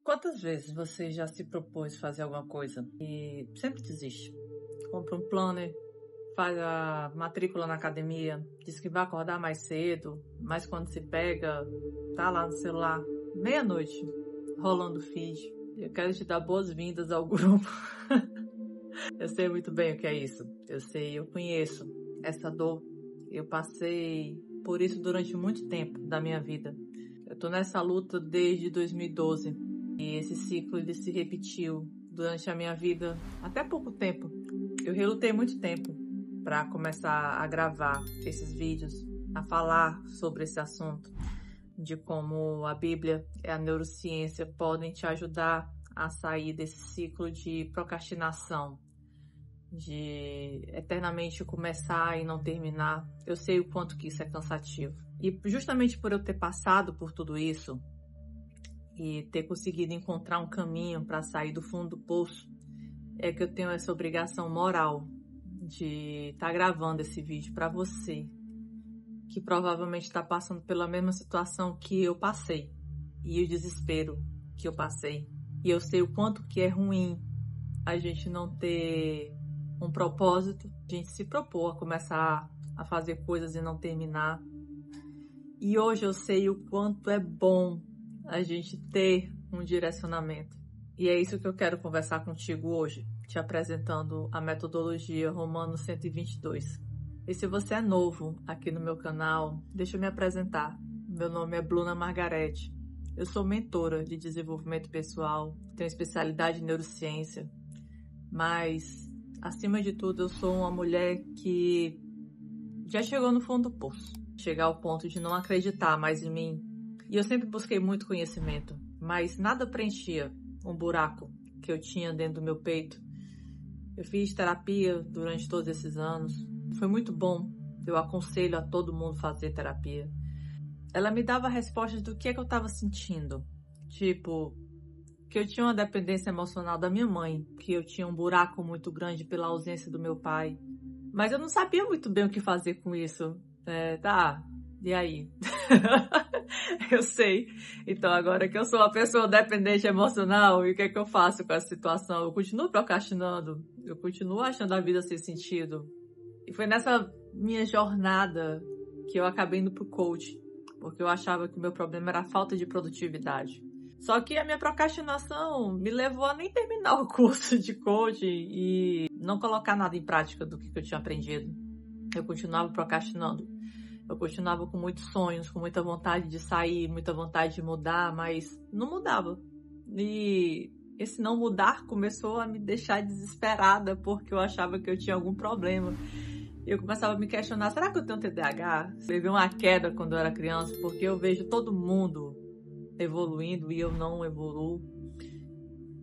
Quantas vezes você já se propôs fazer alguma coisa e sempre desiste? Compra um planner, faz a matrícula na academia, diz que vai acordar mais cedo, mas quando se pega, tá lá no celular, meia-noite, rolando o feed. Eu quero te dar boas-vindas ao grupo. Eu sei muito bem o que é isso. Eu conheço essa dor. Eu passei por isso durante muito tempo da minha vida. Eu tô nessa luta desde 2012. E esse ciclo ele se repetiu durante a minha vida até pouco tempo. Eu relutei muito tempo para começar a gravar esses vídeos, a falar sobre esse assunto, de como a Bíblia e a neurociência podem te ajudar a sair desse ciclo de procrastinação, de eternamente começar e não terminar. Eu sei o quanto que isso é cansativo. E justamente por eu ter passado por tudo isso, e ter conseguido encontrar um caminho para sair do fundo do poço, é que eu tenho essa obrigação moral de estar gravando esse vídeo para você, que provavelmente está passando pela mesma situação que eu passei, e o desespero que eu passei. E eu sei o quanto que é ruim a gente não ter um propósito, a gente se propor a começar a fazer coisas e não terminar. E hoje eu sei o quanto é bom a gente ter um direcionamento. E é isso que eu quero conversar contigo hoje, te apresentando a metodologia Romano 122. E se você é novo aqui no meu canal, deixa eu me apresentar. Meu nome é Bluna Margarete. Eu sou mentora de desenvolvimento pessoal, tenho especialidade em neurociência, mas, acima de tudo, eu sou uma mulher que já chegou no fundo do poço. Chegar ao ponto de não acreditar mais em mim. E eu sempre busquei muito conhecimento, mas nada preenchia um buraco que eu tinha dentro do meu peito. Eu fiz terapia durante todos esses anos. Foi muito bom. Eu aconselho a todo mundo fazer terapia. Ela me dava respostas do que é que eu estava sentindo. Tipo, que eu tinha uma dependência emocional da minha mãe, que eu tinha um buraco muito grande pela ausência do meu pai. Mas eu não sabia muito bem o que fazer com isso. E aí? Eu sei. Então, agora que eu sou uma pessoa dependente emocional, e o que é que eu faço com essa situação? Eu continuo procrastinando, eu continuo achando a vida sem sentido. E foi nessa minha jornada que eu acabei indo pro coach, porque eu achava que o meu problema era a falta de produtividade. Só que a minha procrastinação me levou a nem terminar o curso de coach e não colocar nada em prática do que eu tinha aprendido. Eu continuava procrastinando. Eu continuava com muitos sonhos, com muita vontade de sair, muita vontade de mudar, mas não mudava. E esse não mudar começou a me deixar desesperada, porque eu achava que eu tinha algum problema. Eu começava a me questionar, será que eu tenho TDAH? Teve uma queda quando eu era criança, porque eu vejo todo mundo evoluindo e eu não evoluo.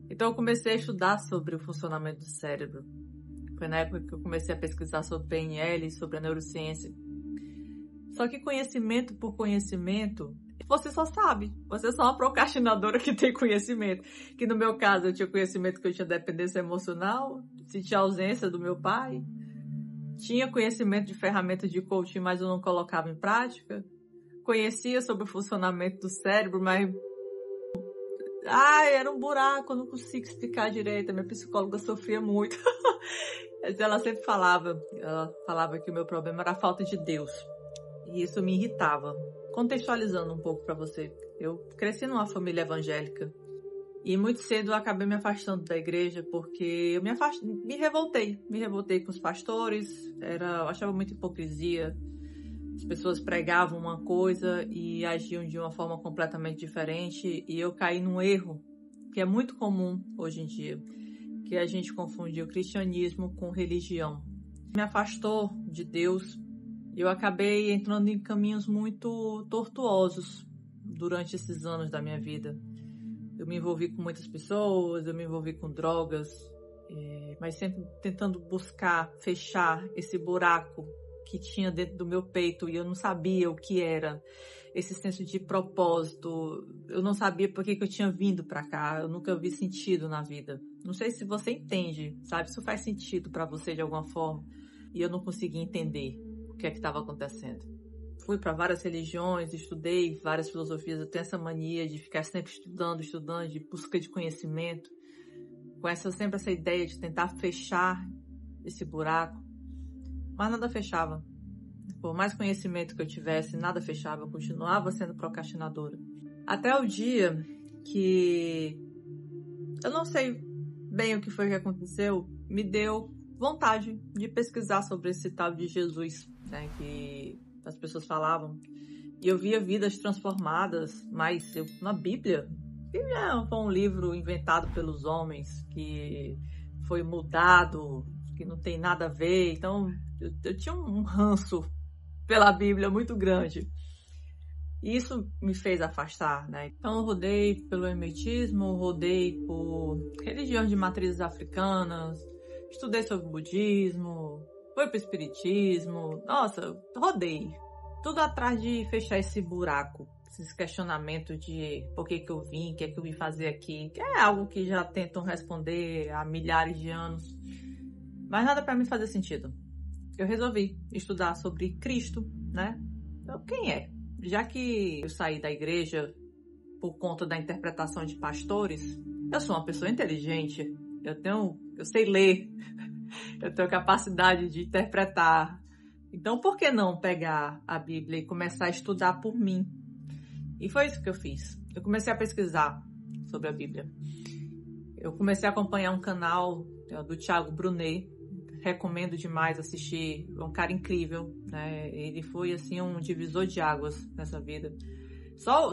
Então eu comecei a estudar sobre o funcionamento do cérebro. Foi na época que eu comecei a pesquisar sobre PNL, sobre a neurociência. Só que conhecimento por conhecimento, você só sabe. Você é só uma procrastinadora que tem conhecimento. Que no meu caso, eu tinha conhecimento que eu tinha dependência emocional, sentia ausência do meu pai. Tinha conhecimento de ferramentas de coaching, mas eu não colocava em prática. Conhecia sobre o funcionamento do cérebro, mas... era um buraco, eu não consigo explicar direito. A minha psicóloga sofria muito. Ela sempre falava que o meu problema era a falta de Deus. E isso me irritava. Contextualizando um pouco para você, eu cresci numa família evangélica e muito cedo eu acabei me afastando da igreja porque eu me revoltei com os pastores, eu achava muita hipocrisia. As pessoas pregavam uma coisa e agiam de uma forma completamente diferente e eu caí num erro que é muito comum hoje em dia, que a gente confunde o cristianismo com religião. Me afastou de Deus. Eu acabei entrando em caminhos muito tortuosos durante esses anos da minha vida. Eu me envolvi com muitas pessoas, eu me envolvi com drogas, mas sempre tentando buscar fechar esse buraco que tinha dentro do meu peito e eu não sabia o que era. Esse senso de propósito, eu não sabia por que eu tinha vindo pra cá, eu nunca vi sentido na vida. Não sei se você entende, sabe? Isso faz sentido pra você de alguma forma e eu não conseguia entender o que é que estava acontecendo. fui para várias religiões, estudei várias filosofias, eu tenho essa mania de ficar sempre estudando, de busca de conhecimento, com sempre essa ideia de tentar fechar esse buraco, mas nada fechava. Por mais conhecimento que eu tivesse, nada fechava, eu continuava sendo procrastinadora. Até o dia que eu não sei bem o que foi que aconteceu, me deu vontade de pesquisar sobre esse tal de Jesus, né, que as pessoas falavam. E eu via vidas transformadas, mas na Bíblia, que foi um livro inventado pelos homens, que foi mudado, que não tem nada a ver. Então, eu tinha um ranço pela Bíblia muito grande. E isso me fez afastar, né? Então eu rodei pelo hermetismo, rodei por religiões de matrizes africanas, estudei sobre o budismo, fui pro espiritismo. Nossa, rodei. Tudo atrás de fechar esse buraco, esses questionamentos de por que eu vim, o que é que eu vim fazer aqui, que é algo que já tentam responder há milhares de anos. Mas nada para mim fazer sentido. Eu resolvi estudar sobre Cristo, né? Então, quem é? Já que eu saí da igreja por conta da interpretação de pastores, eu sou uma pessoa inteligente, eu sei ler, eu tenho capacidade de interpretar. Então, por que não pegar a Bíblia e começar a estudar por mim? E foi isso que eu fiz. Eu comecei a pesquisar sobre a Bíblia. Eu comecei a acompanhar um canal do Thiago Brunet. Recomendo demais assistir, é um cara incrível, né? Ele foi, assim, um divisor de águas nessa vida. Só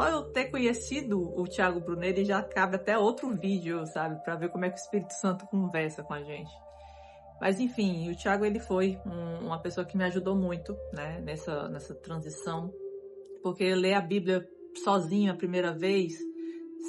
eu ter conhecido o Thiago Brunet, ele já cabe até outro vídeo, sabe? Pra ver como é que o Espírito Santo conversa com a gente. Mas, enfim, o Thiago, ele foi uma pessoa que me ajudou muito, né? Nessa transição. Porque ler a Bíblia sozinho a primeira vez,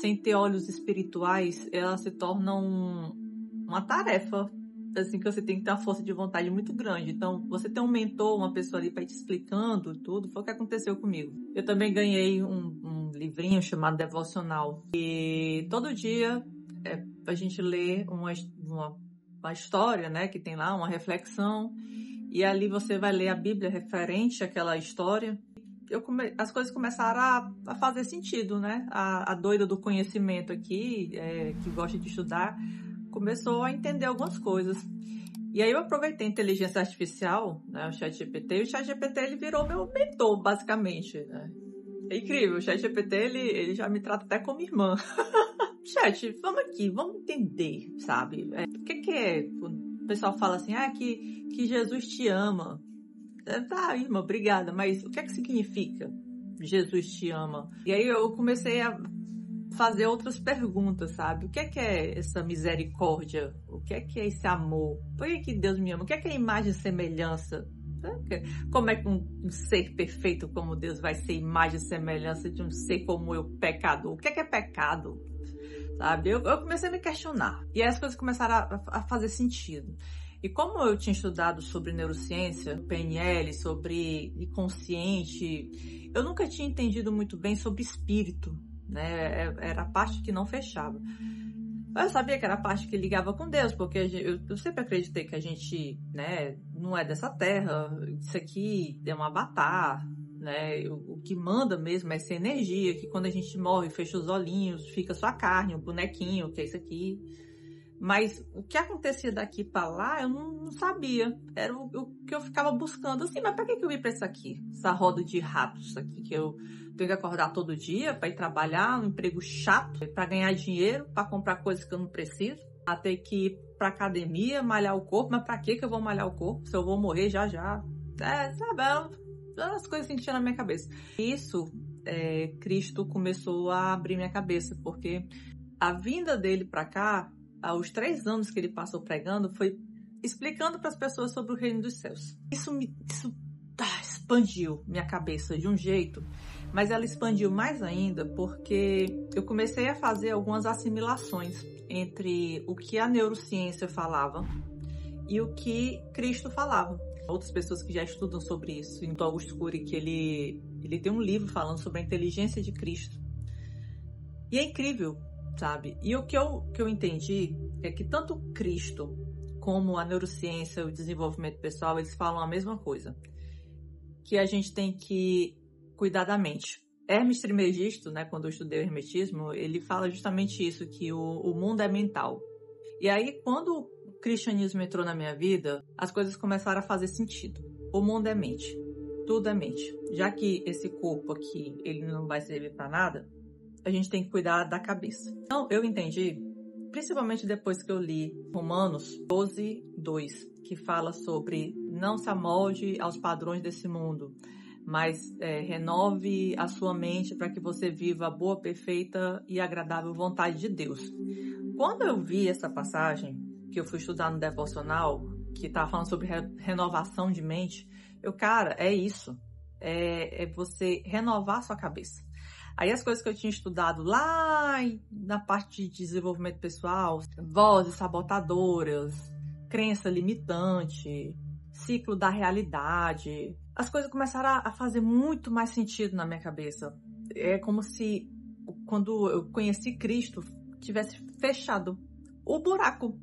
sem ter olhos espirituais, ela se torna uma tarefa, assim, que você tem que ter uma força de vontade muito grande. Então, você tem um mentor, uma pessoa ali para te explicando tudo, foi o que aconteceu comigo. Eu também ganhei um livrinho chamado Devocional. E todo dia a gente lê uma história, né, que tem lá, uma reflexão. E ali você vai ler a Bíblia referente àquela história. As coisas começaram a fazer sentido, né? A doida do conhecimento aqui, que gosta de estudar, começou a entender algumas coisas. E aí eu aproveitei a inteligência artificial, né, o ChatGPT, e o ChatGPT ele virou meu mentor, basicamente, né? É incrível, o ChatGPT ele já me trata até como irmã. Chat, vamos aqui, vamos entender, sabe? O que é? O pessoal fala assim, que Jesus te ama. Tá, irmã, obrigada, mas o que é que significa Jesus te ama? E aí eu comecei a fazer outras perguntas, sabe? O que é essa misericórdia? O que é esse amor? Por que Deus me ama? O que é imagem e semelhança? Como é que um ser perfeito como Deus vai ser imagem e semelhança de um ser como eu, pecador? O que é pecado? Sabe? Eu comecei a me questionar. E aí as coisas começaram a fazer sentido. E como eu tinha estudado sobre neurociência, PNL, sobre inconsciente, eu nunca tinha entendido muito bem sobre espírito, né? Era a parte que não fechava. Eu sabia que era a parte que ligava com Deus, porque eu sempre acreditei que a gente, né, não é dessa terra, isso aqui é um avatar, né? O que manda mesmo é essa energia, que quando a gente morre, fecha os olhinhos, fica só a carne, o bonequinho, que é isso aqui. Mas o que acontecia daqui para lá, eu não sabia. Era o que eu ficava buscando. Assim, mas para que eu vim para isso aqui? Essa roda de ratos aqui, que eu tenho que acordar todo dia para ir trabalhar, um emprego chato, para ganhar dinheiro, para comprar coisas que eu não preciso, para ter que ir para academia, malhar o corpo. Mas para que eu vou malhar o corpo? Se eu vou morrer já. Sabe? As coisas assim que tinha na minha cabeça. Isso, Cristo começou a abrir minha cabeça, porque a vinda dele para cá, aos 3 anos que ele passou pregando, foi explicando para as pessoas sobre o reino dos céus. Isso expandiu minha cabeça de um jeito, mas ela expandiu mais ainda porque eu comecei a fazer algumas assimilações entre o que a neurociência falava e o que Cristo falava. Outras pessoas que já estudam sobre isso, então Augusto Cury, que ele tem um livro falando sobre a inteligência de Cristo. E é incrível, sabe? E o que eu entendi é que tanto Cristo como a neurociência, o desenvolvimento pessoal, eles falam a mesma coisa. que a gente tem que cuidar da mente. Hermes Trismegisto, né, quando eu estudei o hermetismo, ele fala justamente isso, que o mundo é mental. E aí, quando o cristianismo entrou na minha vida, as coisas começaram a fazer sentido. O mundo é mente. Tudo é mente. Já que esse corpo aqui, ele não vai servir para nada, a gente tem que cuidar da cabeça. Então, eu entendi, principalmente depois que eu li Romanos 12:2, que fala sobre não se amolde aos padrões desse mundo, mas renove a sua mente para que você viva a boa, perfeita e agradável vontade de Deus. Quando eu vi essa passagem, que eu fui estudar no devocional, que estava falando sobre renovação de mente, cara, é isso. É você renovar a sua cabeça. Aí as coisas que eu tinha estudado lá na parte de desenvolvimento pessoal, vozes sabotadoras, crença limitante, ciclo da realidade, as coisas começaram a fazer muito mais sentido na minha cabeça. É como se, quando eu conheci Cristo, tivesse fechado o buraco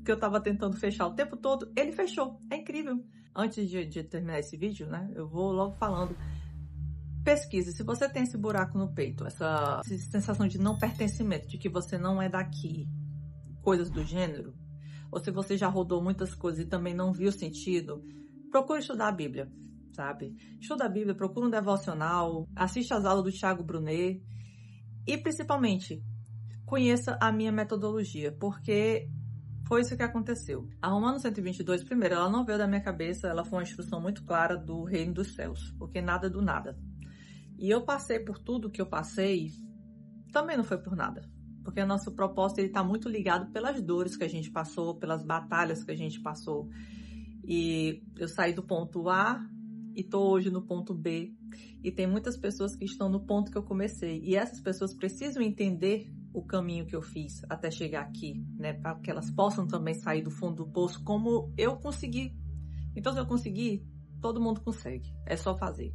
que eu estava tentando fechar o tempo todo. Ele fechou. É incrível. Antes de terminar esse vídeo, né, eu vou logo falando. Pesquise, se você tem esse buraco no peito, essa sensação de não pertencimento, de que você não é daqui, coisas do gênero, ou se você já rodou muitas coisas e também não viu sentido, procure estudar a Bíblia, sabe? Estuda a Bíblia, procura um devocional, assiste às aulas do Thiago Brunet e, principalmente, conheça a minha metodologia, porque foi isso que aconteceu. A Romanos 122, primeiro, ela não veio da minha cabeça, ela foi uma instrução muito clara do reino dos céus, porque nada é do nada. E eu passei por tudo que eu passei, também não foi por nada. Porque o nosso propósito está muito ligado pelas dores que a gente passou, pelas batalhas que a gente passou. E eu saí do ponto A e estou hoje no ponto B. E tem muitas pessoas que estão no ponto que eu comecei. E essas pessoas precisam entender o caminho que eu fiz até chegar aqui, né? Para que elas possam também sair do fundo do poço como eu consegui. Então, se eu conseguir, todo mundo consegue. É só fazer.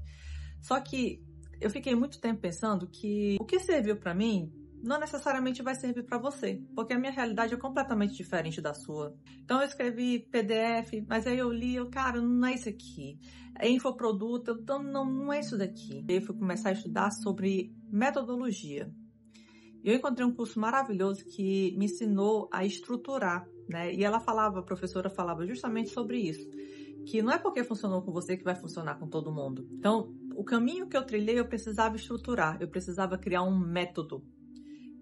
Só que eu fiquei muito tempo pensando que o que serviu para mim não necessariamente vai servir para você, porque a minha realidade é completamente diferente da sua. Então eu escrevi PDF, mas aí eu li, cara, não é isso aqui. É infoproduto, então não é isso daqui. Eu fui começar a estudar sobre metodologia. E eu encontrei um curso maravilhoso que me ensinou a estruturar, né? E a professora falava justamente sobre isso, que não é porque funcionou com você que vai funcionar com todo mundo. Então, o caminho que eu trilhei, eu precisava estruturar, eu precisava criar um método.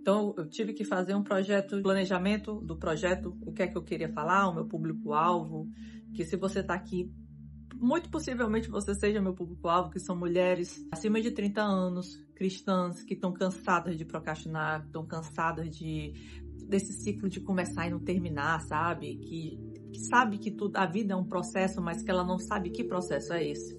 Então, eu tive que fazer um projeto, planejamento do projeto, o que é que eu queria falar, o meu público-alvo, que se você está aqui, muito possivelmente você seja meu público-alvo, que são mulheres acima de 30 anos, cristãs, que estão cansadas de procrastinar, estão cansadas desse ciclo de começar e não terminar, sabe? Que sabe que a vida é um processo, mas que ela não sabe que processo é esse.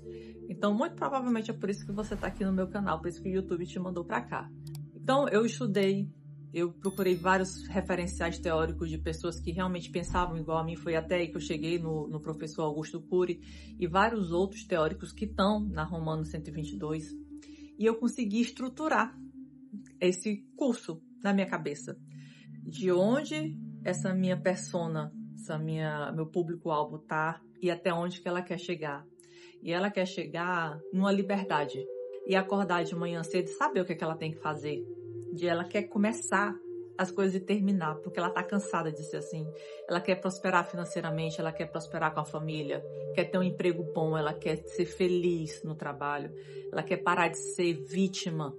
Então, muito provavelmente é por isso que você está aqui no meu canal, por isso que o YouTube te mandou para cá. Então, eu estudei, eu procurei vários referenciais teóricos de pessoas que realmente pensavam igual a mim. Foi até aí que eu cheguei no professor Augusto Cury e vários outros teóricos que estão na Romanos 122. E eu consegui estruturar esse curso na minha cabeça. De onde essa minha persona, meu público-alvo tá e até onde que ela quer chegar. E ela quer chegar numa liberdade. E acordar de manhã cedo e saber o que ela tem que fazer. Ela quer começar as coisas e terminar, porque ela está cansada de ser assim. Ela quer prosperar financeiramente, ela quer prosperar com a família, quer ter um emprego bom, ela quer ser feliz no trabalho, ela quer parar de ser vítima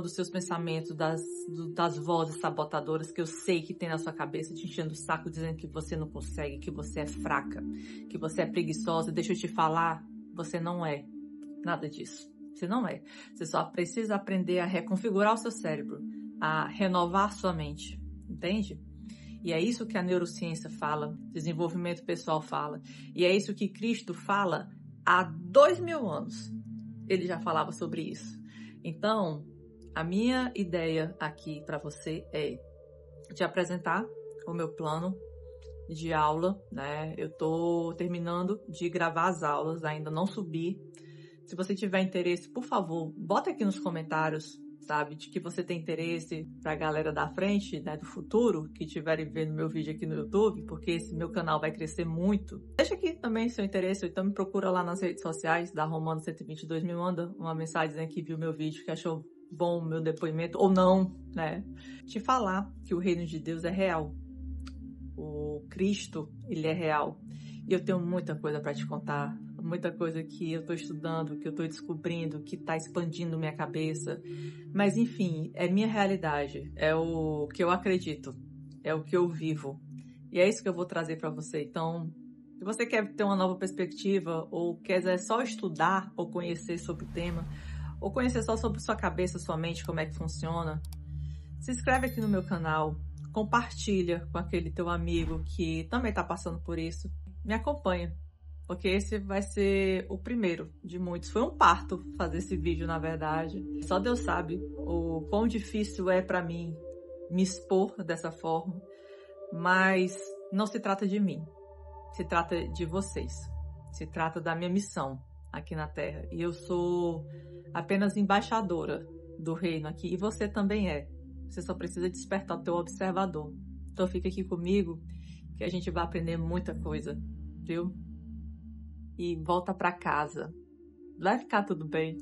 dos seus pensamentos, das vozes sabotadoras que eu sei que tem na sua cabeça, te enchendo o saco, dizendo que você não consegue, que você é fraca, que você é preguiçosa. Deixa eu te falar, você não é nada disso. Você não é. Você só precisa aprender a reconfigurar o seu cérebro, a renovar sua mente, entende? E é isso que a neurociência fala, desenvolvimento pessoal fala. E é isso que Cristo fala há 2000 anos. Ele já falava sobre isso. Então, a minha ideia aqui para você é te apresentar o meu plano de aula, né? Eu tô terminando de gravar as aulas, ainda não subi. Se você tiver interesse, por favor, bota aqui nos comentários sabe? De que você tem interesse pra galera da frente, né, do futuro, que estiverem vendo meu vídeo aqui no YouTube, porque esse meu canal vai crescer muito. Deixa aqui também seu interesse, ou então me procura lá nas redes sociais da Romano 122, me manda uma mensagem dizendo que viu meu vídeo, que achou bom o meu depoimento, ou não, né? Te falar que o reino de Deus é real. O Cristo, ele é real. E eu tenho muita coisa para te contar, muita coisa que eu estou estudando, que eu estou descobrindo, que está expandindo minha cabeça. Mas, enfim, é minha realidade, é o que eu acredito, é o que eu vivo. E é isso que eu vou trazer para você. Então, se você quer ter uma nova perspectiva, ou quer só estudar ou conhecer sobre o tema, ou conhecer só sobre sua cabeça, sua mente, como é que funciona, se inscreve aqui no meu canal, compartilha com aquele teu amigo que também está passando por isso. Me acompanha, porque esse vai ser o primeiro de muitos. Foi um parto fazer esse vídeo, na verdade. Só Deus sabe o quão difícil é para mim me expor dessa forma, mas não se trata de mim, se trata de vocês, se trata da minha missão aqui na Terra. E eu sou apenas embaixadora do reino aqui, e você também é. Você só precisa despertar o teu observador. Então fica aqui comigo, que a gente vai aprender muita coisa, viu? E volta pra casa. Vai ficar tudo bem.